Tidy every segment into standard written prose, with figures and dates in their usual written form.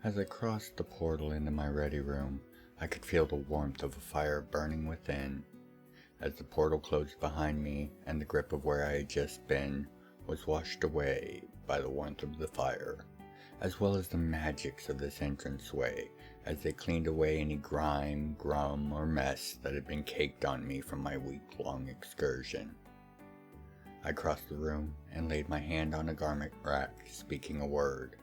As I crossed the portal into my ready room, I could feel the warmth of a fire burning within. As the portal closed behind me and the grip of where I had just been was washed away by the warmth of the fire, as well as the magics of this entranceway as they cleaned away any grime, grum, or mess that had been caked on me from my week-long excursion. I crossed the room and laid my hand on a garment rack, speaking a word.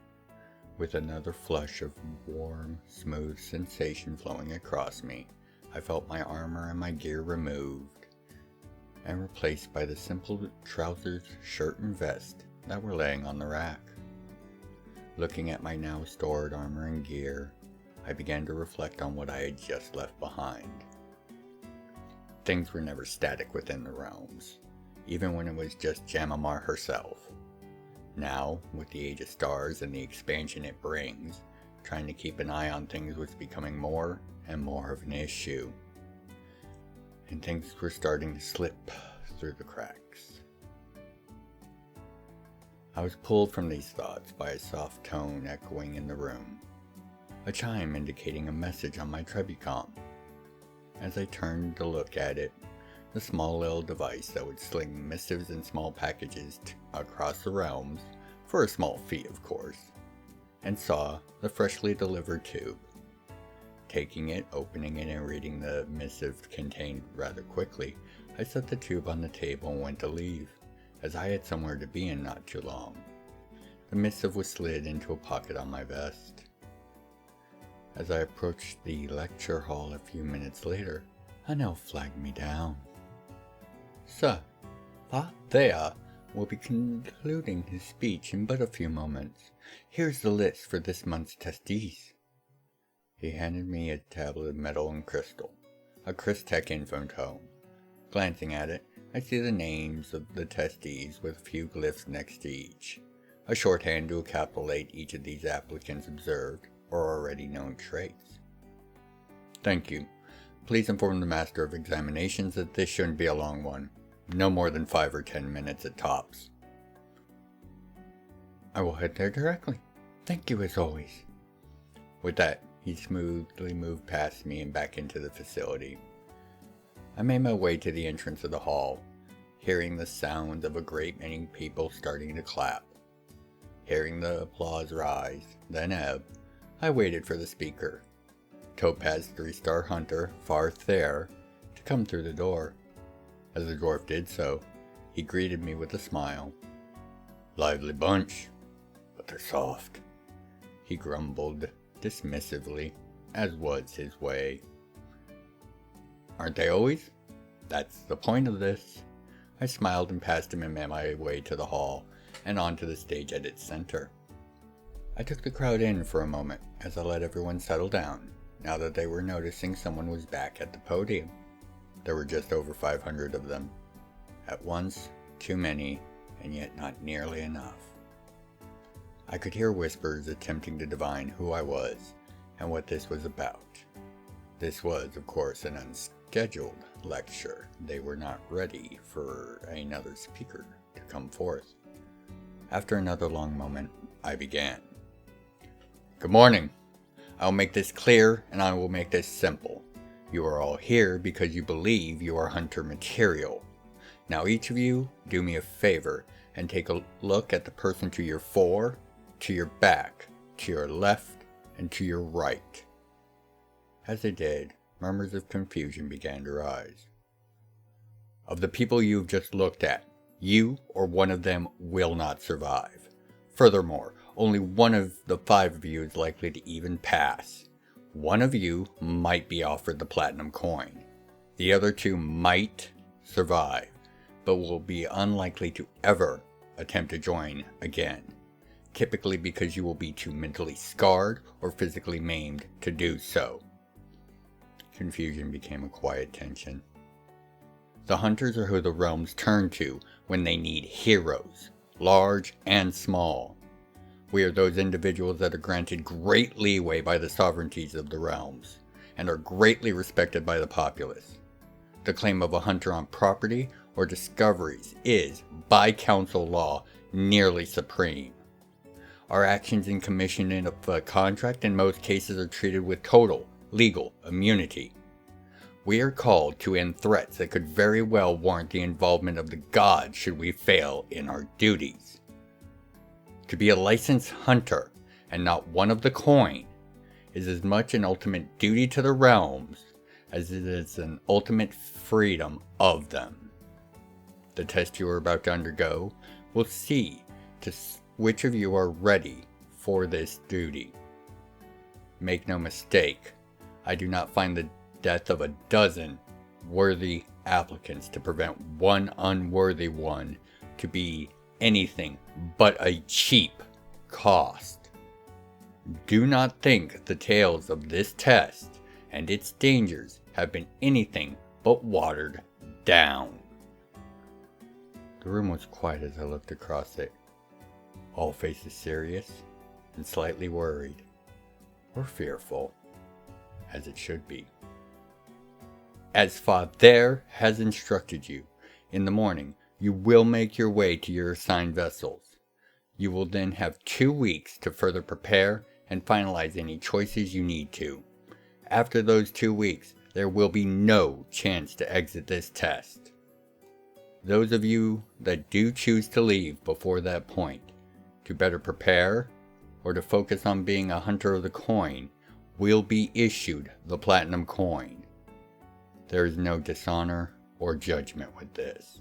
With another flush of warm, smooth sensation flowing across me, I felt my armor and my gear removed and replaced by the simple trousers, shirt, and vest that were laying on the rack. Looking at my now stored armor and gear, I began to reflect on what I had just left behind. Things were never static within the realms, even when it was just Jamamar herself. Now, with the Age of Stars and the expansion it brings, trying to keep an eye on things was becoming more and more of an issue, and things were starting to slip through the cracks. I was pulled from these thoughts by a soft tone echoing in the room, a chime indicating a message on my Trebicom. As I turned to look at it, the small little device that would sling missives and small packages across the realms, for a small fee of course, and saw the freshly delivered tube. Taking it, opening it, and reading the missive contained rather quickly, I set the tube on the table and went to leave, as I had somewhere to be in not too long. The missive was slid into a pocket on my vest. As I approached the lecture hall a few minutes later, an elf flagged me down. "Sir, that there will be concluding his speech in but a few moments. Here's the list for this month's testees." He handed me a tablet of metal and crystal, a Crystech infotome. Glancing at it, I see the names of the testees with a few glyphs next to each, a shorthand to encapsulate each of these applicants' observed or already known traits. "Thank you. Please inform the Master of Examinations that this shouldn't be a long one. No more than 5 or 10 minutes at tops." "I will head there directly. Thank you as always." With that, he smoothly moved past me and back into the facility. I made my way to the entrance of the hall, hearing the sounds of a great many people starting to clap. Hearing the applause rise, then ebb, I waited for the speaker, Topaz 3-star hunter Farth there, to come through the door. As the dwarf did so, he greeted me with a smile. "Lively bunch, but they're soft," he grumbled dismissively, as was his way. "Aren't they always? That's the point of this." I smiled and passed him and made my way to the hall and onto the stage at its center. I took the crowd in for a moment as I let everyone settle down, now that they were noticing someone was back at the podium. There were just over 500 of them. At once, too many, and yet not nearly enough. I could hear whispers attempting to divine who I was and what this was about. This was, of course, an unscheduled lecture. They were not ready for another speaker to come forth. After another long moment, I began. "Good morning. I'll make this clear and I will make this simple. You are all here because you believe you are hunter material. Now each of you, do me a favor and take a look at the person to your fore, to your back, to your left, and to your right." As they did, murmurs of confusion began to rise. "Of the people you've just looked at, you or one of them will not survive. Furthermore, only one of the 5 of you is likely to even pass. One of you might be offered the platinum coin. The other 2 might survive, but will be unlikely to ever attempt to join again, typically because you will be too mentally scarred or physically maimed to do so." Confusion became a quiet tension. The hunters are who the realms turn to when they need heroes, large and small. We are those individuals that are granted great leeway by the sovereignties of the realms, and are greatly respected by the populace. The claim of a hunter on property or discoveries is, by council law, nearly supreme. Our actions in commission of a contract in most cases are treated with total legal immunity. We are called to end threats that could very well warrant the involvement of the gods should we fail in our duties. To be a licensed hunter and not one of the coin is as much an ultimate duty to the realms as it is an ultimate freedom of them. The test you are about to undergo will see to which of you are ready for this duty. Make no mistake, I do not find the death of a dozen worthy applicants to prevent one unworthy one to be anything but a cheap cost. Do not think the tales of this test and its dangers have been anything but watered down. The room was quiet as I looked across it. All faces serious and slightly worried, or fearful, as it should be. As Father has instructed you, in the morning you will make your way to your assigned vessels. You will then have 2 weeks to further prepare and finalize any choices you need to. After those 2 weeks, there will be no chance to exit this test. Those of you that do choose to leave before that point, to better prepare, or to focus on being a hunter of the coin, will be issued the platinum coin. There is no dishonor or judgment with this.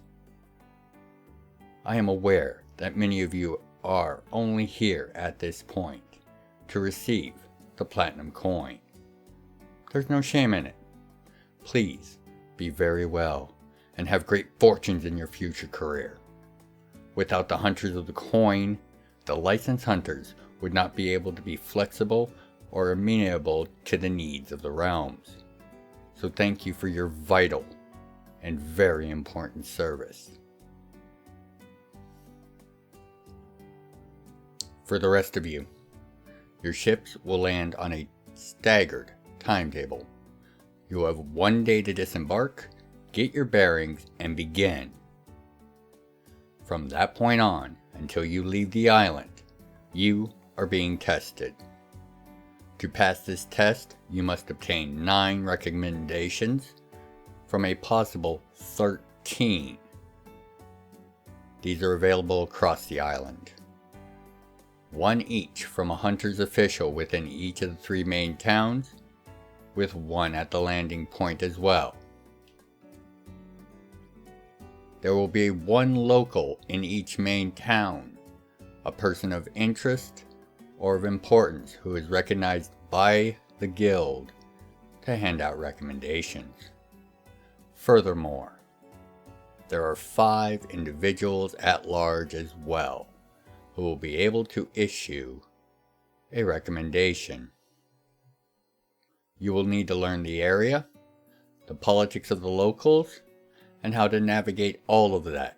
I am aware that many of you are only here at this point to receive the platinum coin. There's no shame in it. Please be very well and have great fortunes in your future career. Without the hunters of the coin, the licensed hunters would not be able to be flexible or amenable to the needs of the realms. So thank you for your vital and very important service. For the rest of you, your ships will land on a staggered timetable. You will have 1 day to disembark, get your bearings, and begin. From that point on, until you leave the island, you are being tested. To pass this test, you must obtain 9 recommendations from a possible 13. These are available across the island. 1 each from a hunter's official within each of the 3 main towns, with 1 at the landing point as well. There will be 1 local in each main town, a person of interest or of importance who is recognized by the guild to hand out recommendations. Furthermore, there are 5 individuals at large as well who will be able to issue a recommendation. You will need to learn the area, the politics of the locals, and how to navigate all of that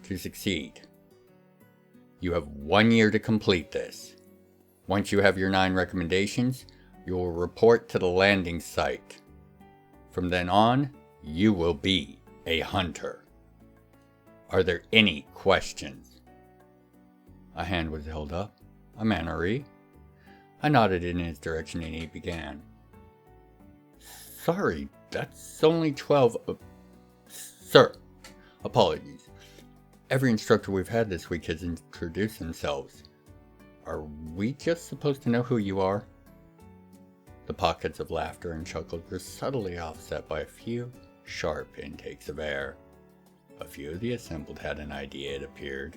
to succeed. You have 1 year to complete this. Once you have your 9 recommendations, you will report to the landing site. From then on, you will be a hunter. Are there any questions? A hand was held up. A mannery. I nodded in his direction and he began. Sorry, that's only 12. Sir, apologies. Every instructor we've had this week has introduced themselves. Are we just supposed to know who you are? The pockets of laughter and chuckles were subtly offset by a few sharp intakes of air. A few of the assembled had an idea, it appeared.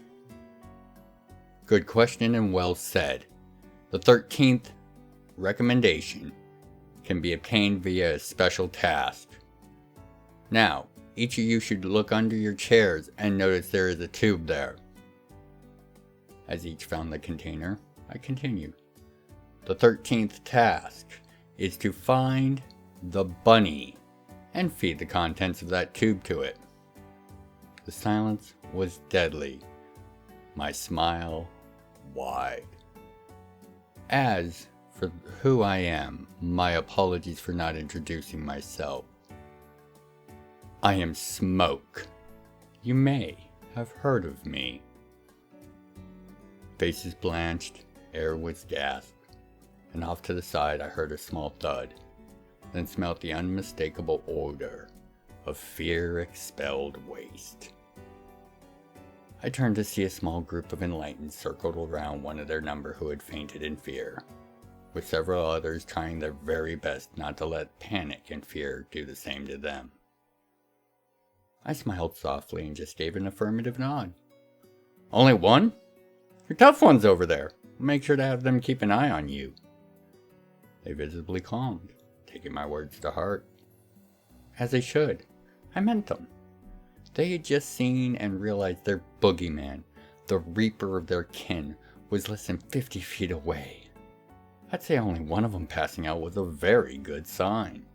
Good question and well said. The 13th recommendation can be obtained via a special task. Now, each of you should look under your chairs and notice there is a tube there. As each found the container, I continued. The 13th task is to find the bunny and feed the contents of that tube to it. The silence was deadly. My smile wide. As for who I am, my apologies for not introducing myself. I am Smoke. You may have heard of me. Faces blanched Air was gasped, and off to the side I heard a small thud, then smelt the unmistakable odor of fear-expelled waste. I turned to see a small group of enlightened circled around one of their number who had fainted in fear, with several others trying their very best not to let panic and fear do the same to them. I smiled softly and just gave an affirmative nod. "Only one? Your tough ones over there. Make sure to have them keep an eye on you." They visibly calmed, taking my words to heart. As they should. I meant them. They had just seen and realized their boogeyman, the reaper of their kin, was less than 50 feet away. I'd say only one of them passing out was a very good sign.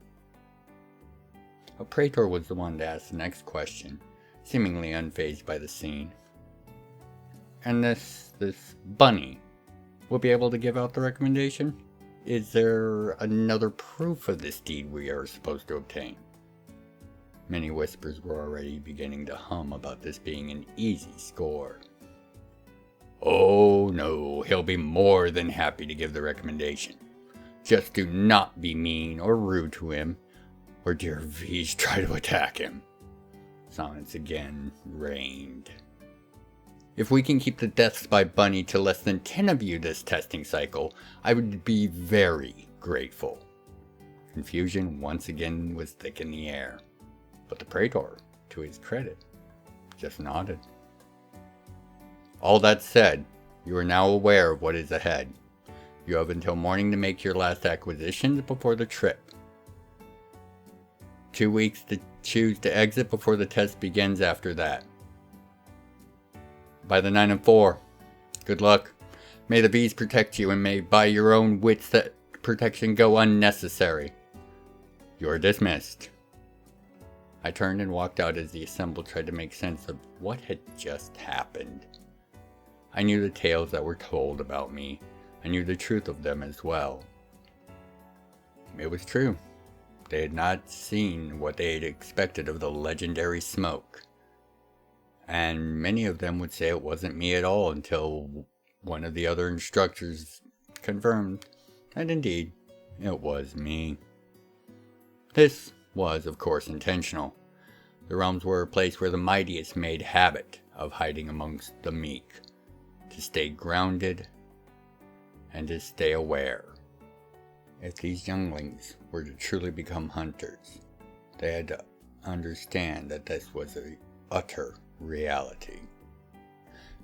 A praetor was the one to ask the next question, seemingly unfazed by the scene. "And this bunny will be able to give out the recommendation? Is there another proof of this deed we are supposed to obtain?" Many whispers were already beginning to hum about this being an easy score. "Oh no, he'll be more than happy to give the recommendation. Just do not be mean or rude to him, or dear V's try to attack him." Silence again reigned. "If we can keep the deaths by bunny to less than 10 of you this testing cycle, I would be very grateful." Confusion once again was thick in the air, but the praetor, to his credit, just nodded. "All that said, you are now aware of what is ahead. You have until morning to make your last acquisitions before the trip. 2 weeks to choose to exit before the test begins after that. By the 9 and 4, good luck. May the bees protect you, and may by your own wits that protection go unnecessary. You are dismissed." I turned and walked out as the assembled tried to make sense of what had just happened. I knew the tales that were told about me. I knew the truth of them as well. It was true. They had not seen what they had expected of the legendary smoke. And many of them would say it wasn't me at all until one of the other instructors confirmed that indeed it was me. This was, of course, intentional. The realms were a place where the mightiest made habit of hiding amongst the meek, to stay grounded and to stay aware. If these younglings were to truly become hunters, they had to understand that this was an utter reality.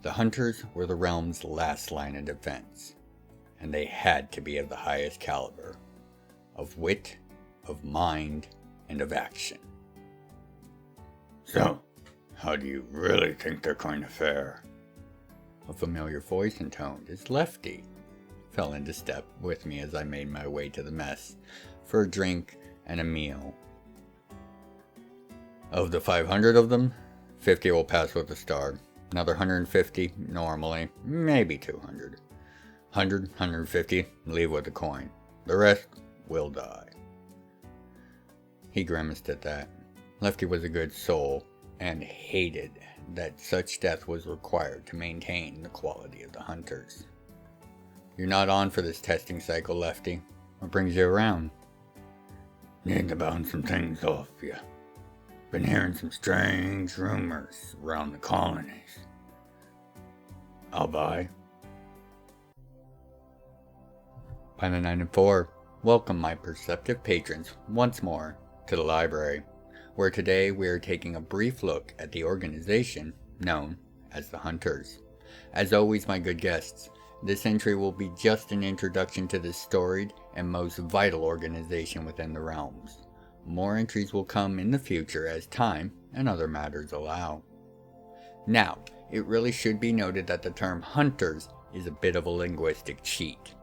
The hunters were the realm's last line of defense, and they had to be of the highest caliber, of wit, of mind, and of action. "So, how do you really think they're going to fare?" A familiar voice intoned as Lefty fell into step with me as I made my way to the mess for a drink and a meal. "Of the 500 of them, 50 will pass with a star. Another 150 normally, maybe 200. 150 leave with a coin. The rest will die." He grimaced at that. Lefty was a good soul, and hated that such death was required to maintain the quality of the hunters. "You're not on for this testing cycle, Lefty. What brings you around?" "Need to bounce some things off you. Been hearing some strange rumors around the colonies. I'll buy." By the 9 and 4, welcome my perceptive patrons once more to the library, where today we are taking a brief look at the organization known as the Hunters. As always, my good guests, this entry will be just an introduction to this storied and most vital organization within the realms. More entries will come in the future as time and other matters allow. Now, it really should be noted that the term Hunters is a bit of a linguistic cheat,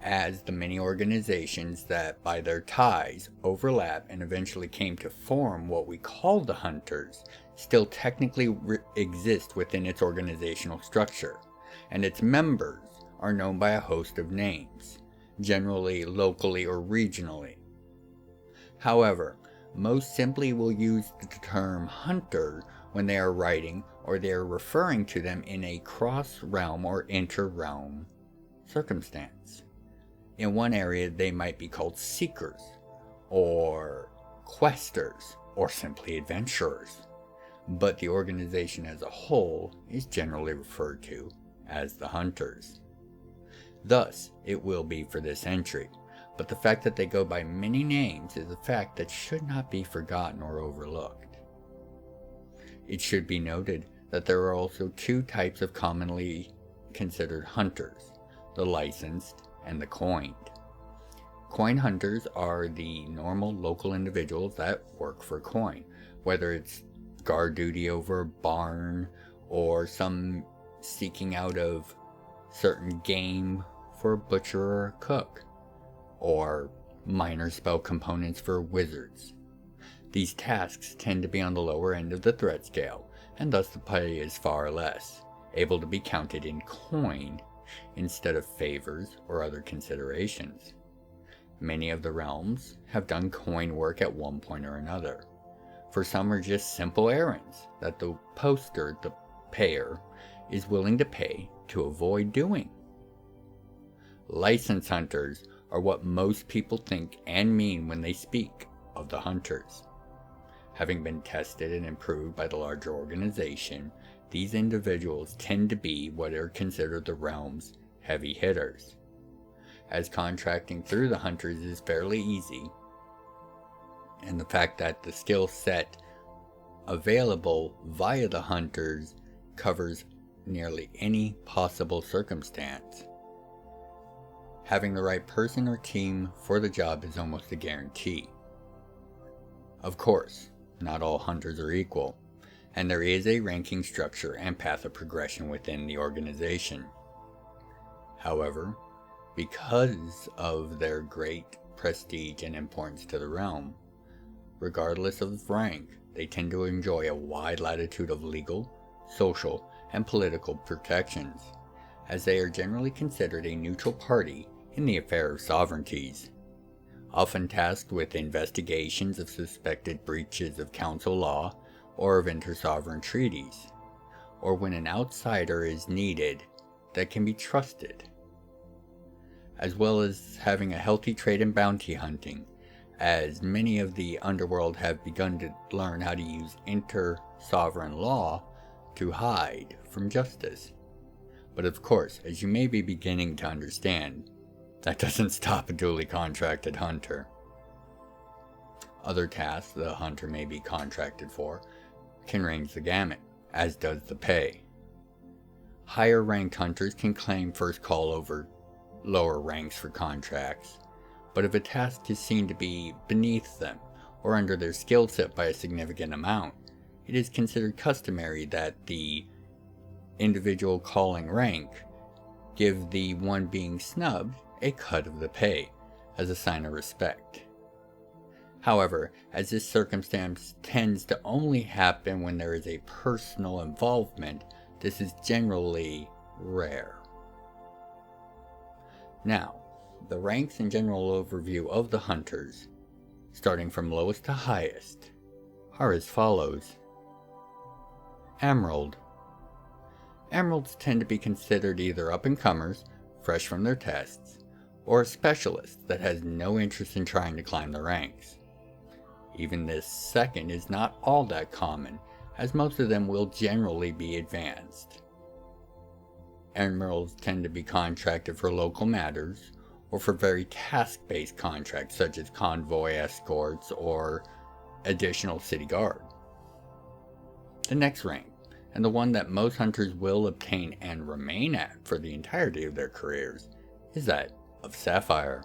as the many organizations that by their ties overlap and eventually came to form what we call the Hunters still technically exist within its organizational structure, and its members are known by a host of names, generally locally or regionally. However, most simply will use the term hunter when they are writing or they are referring to them in a cross-realm or inter-realm circumstance. In one area, they might be called seekers, or questers, or simply adventurers, but the organization as a whole is generally referred to as the hunters. Thus, it will be for this entry, but the fact that they go by many names is a fact that should not be forgotten or overlooked. It should be noted that there are also two types of commonly considered hunters, the licensed and the coined. Coin hunters are the normal local individuals that work for coin, whether it's guard duty over a barn or some seeking out of certain game for a butcher or a cook, or minor spell components for wizards. These tasks tend to be on the lower end of the threat scale, and thus the pay is far less, able to be counted in coin instead of favors or other considerations. Many of the realms have done coin work at one point or another. For some are just simple errands that the poster, the payer, is willing to pay to avoid doing. License hunters are what most people think and mean when they speak of the hunters. Having been tested and improved by the larger organization, these individuals tend to be what are considered the realm's heavy hitters. As contracting through the hunters is fairly easy, and the fact that the skill set available via the hunters covers nearly any possible circumstance, having the right person or team for the job is almost a guarantee. Of course, not all hunters are equal, and there is a ranking structure and path of progression within the organization. However, because of their great prestige and importance to the realm, regardless of rank, they tend to enjoy a wide latitude of legal, social, and political protections, as they are generally considered a neutral party in the affair of sovereignties, often tasked with investigations of suspected breaches of council law or of inter-sovereign treaties, or when an outsider is needed that can be trusted, as well as having a healthy trade in bounty hunting, as many of the underworld have begun to learn how to use inter-sovereign law to hide from justice. But of course, as you may be beginning to understand, that doesn't stop a duly contracted hunter. Other tasks the hunter may be contracted for can range the gamut, as does the pay. Higher ranked hunters can claim first call over lower ranks for contracts, but if a task is seen to be beneath them or under their skill set by a significant amount, it is considered customary that the individual calling rank give the one being snubbed a cut of the pay as a sign of respect. However, as this circumstance tends to only happen when there is a personal involvement, this is generally rare. Now, the ranks and general overview of the hunters, starting from lowest to highest, are as follows. Emerald. Emeralds tend to be considered either up-and-comers, fresh from their tests, or a specialist that has no interest in trying to climb the ranks. Even this second is not all that common, as most of them will generally be advanced. Emeralds tend to be contracted for local matters, or for very task-based contracts such as convoy escorts or additional city guard. The next rank, and the one that most hunters will obtain and remain at for the entirety of their careers, is that of Sapphire.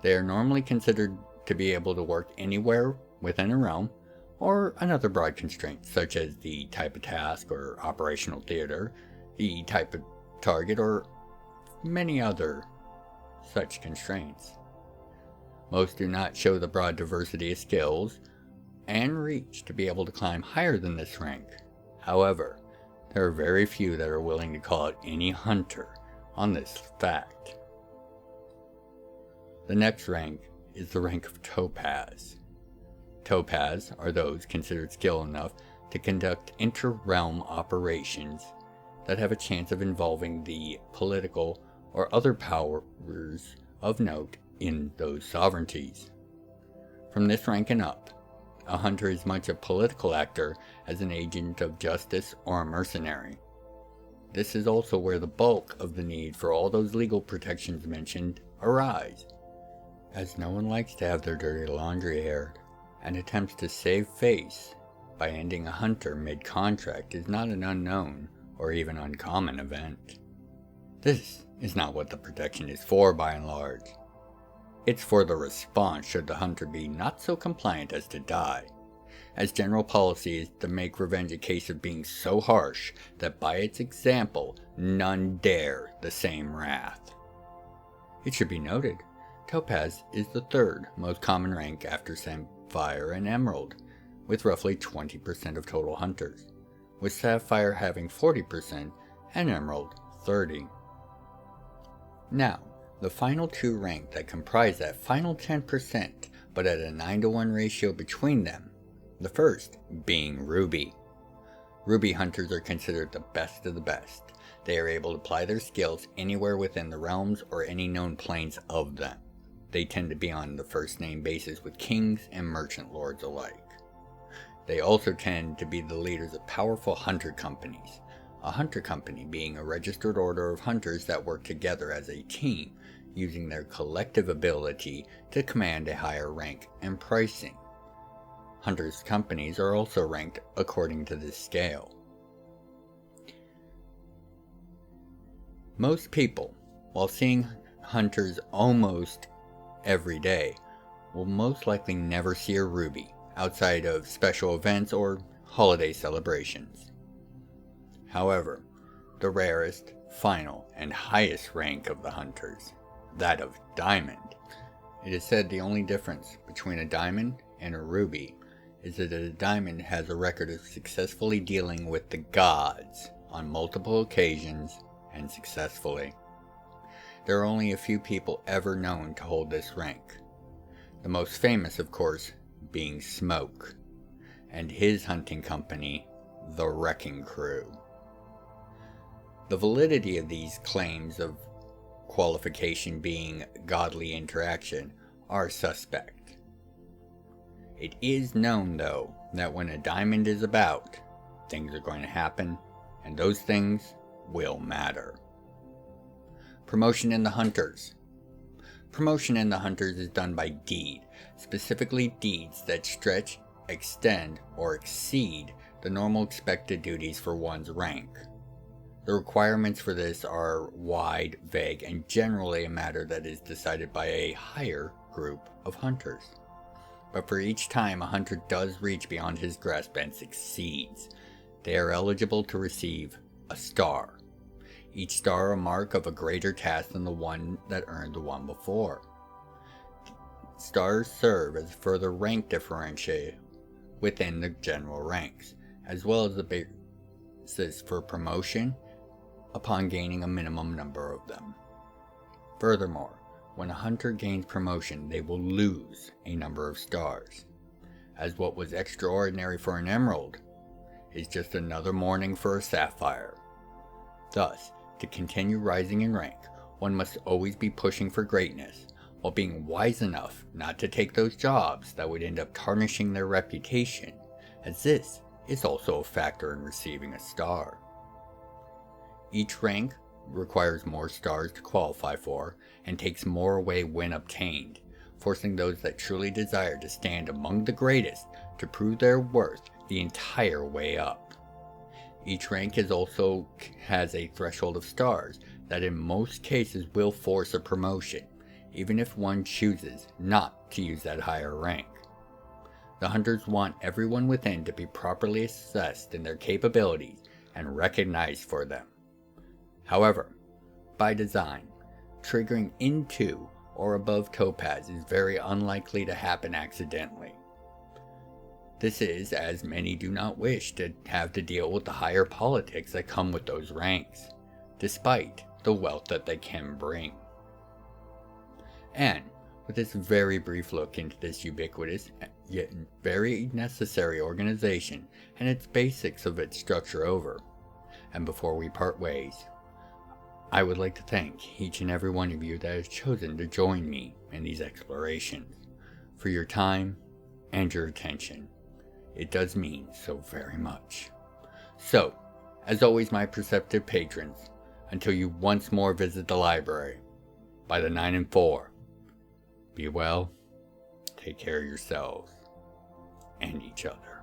They are normally considered to be able to work anywhere within a realm, or another broad constraint such as the type of task or operational theater, the type of target, or many other such constraints. Most do not show the broad diversity of skills and reach to be able to climb higher than this rank. However, there are very few that are willing to call out any hunter on this fact. The next rank is the rank of Topaz. Topaz are those considered skilled enough to conduct inter-realm operations that have a chance of involving the political or other powers of note in those sovereignties. From this rank and up, a hunter is much a political actor as an agent of justice or a mercenary. This is also where the bulk of the need for all those legal protections mentioned arise, as no one likes to have their dirty laundry aired, and attempts to save face by ending a hunter mid-contract is not an unknown or even uncommon event. This is not what the protection is for by and large. It's for the response should the hunter be not so compliant as to die, as general policy is to make revenge a case of being so harsh that by its example none dare the same wrath. It should be noted, topaz is the third most common rank after sapphire and emerald, with roughly 20% of total hunters, with sapphire having 40% and emerald 30%. Now, the final two rank that comprise that final 10%, but at a 9-to-1 ratio between them, the first being ruby. Ruby hunters are considered the best of the best. They are able to apply their skills anywhere within the realms or any known planes of them. They tend to be on the first name basis with kings and merchant lords alike. They also tend to be the leaders of powerful hunter companies. A hunter company being a registered order of hunters that work together as a team, using their collective ability to command a higher rank and pricing. Hunters' companies are also ranked according to this scale. Most people, while seeing hunters almost every day, will most likely never see a ruby outside of special events or holiday celebrations. However, the rarest, final, and highest rank of the hunters, that of diamond, it is said the only difference between a diamond and a ruby is that a diamond has a record of successfully dealing with the gods on multiple occasions and successfully. There are only a few people ever known to hold this rank. The most famous, of course, being Smoke, and his hunting company, the Wrecking Crew. The validity of these claims of qualification being godly interaction are suspect. It is known, though, that when a diamond is about, things are going to happen, and those things will matter. Promotion in the hunters. Promotion in the hunters is done by deed, specifically deeds that stretch, extend, or exceed the normal expected duties for one's rank. The requirements for this are wide, vague, and generally a matter that is decided by a higher group of hunters. But for each time a hunter does reach beyond his grasp and succeeds, they are eligible to receive a star. Each star a mark of a greater task than the one that earned the one before. Stars serve as further rank differentiator within the general ranks, as well as the basis for promotion upon gaining a minimum number of them. Furthermore, when a hunter gains promotion, they will lose a number of stars, as what was extraordinary for an emerald is just another morning for a sapphire. Thus, to continue rising in rank, one must always be pushing for greatness, while being wise enough not to take those jobs that would end up tarnishing their reputation, as this is also a factor in receiving a star. Each rank requires more stars to qualify for, and takes more away when obtained, forcing those that truly desire to stand among the greatest to prove their worth the entire way up. Each rank also has a threshold of stars that in most cases will force a promotion, even if one chooses not to use that higher rank. The hunters want everyone within to be properly assessed in their capabilities and recognized for them. However, by design, triggering into or above topaz is very unlikely to happen accidentally. This is as many do not wish to have to deal with the higher politics that come with those ranks, despite the wealth that they can bring. And with this very brief look into this ubiquitous yet very necessary organization and its basics of its structure over, And before we part ways, I would like to thank each and every one of you that has chosen to join me in these explorations for your time and your attention. It does mean so very much. So, as always, my perceptive patrons, until you once more visit the library, by the 9 and 4, be well, take care of yourselves and each other.